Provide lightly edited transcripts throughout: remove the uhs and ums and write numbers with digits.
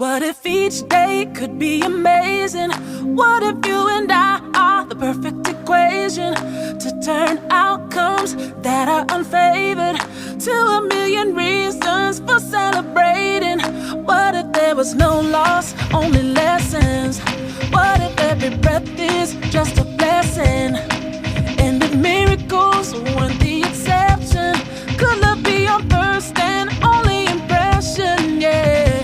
What if each day could be amazing? What if you and I are the perfect equation to turn outcomes that are unfavored to a million reasons for celebrating? What if there was no loss, only lessons? What if every breath is just a blessing? And if miracles weren't the exception, could love be your first and only impression? Yeah.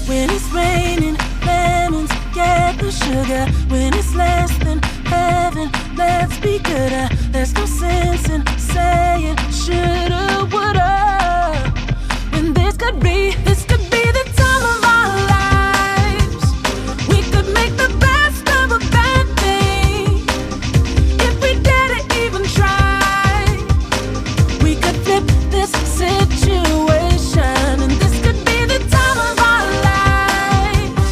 When it's raining, lemons get the sugar. When it's less than heaven, let's be gooder. There's no sense in saying shoulda, woulda. When this could be the time of our lives. We could make the best of a bad thing. If we didn't even try, we could flip this situation. And this could be the time of our lives.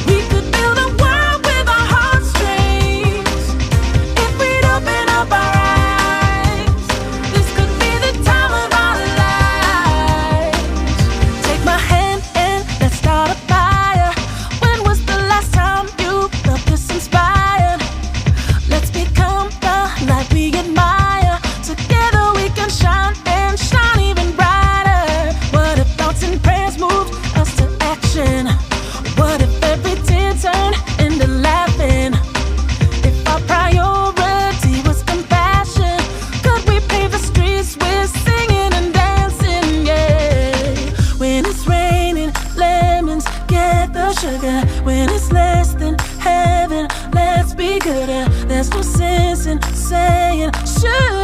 We could build a world with our heartstrings. If we'd open up our eyes, this could be the time of our lives. Take my hand and let's start a fire. When was the last time you felt this inspired? Let's become the light we admire. Together we can shine and shine even brighter. What if thoughts and prayers moved us to action? What if every tear turned into laughing? If our priority was compassion, could we pave the streets with singing and dancing? Yeah. When it's raining, lemons get the sugar. When it's less than heaven, let's be gooder. There's no sense in saying should.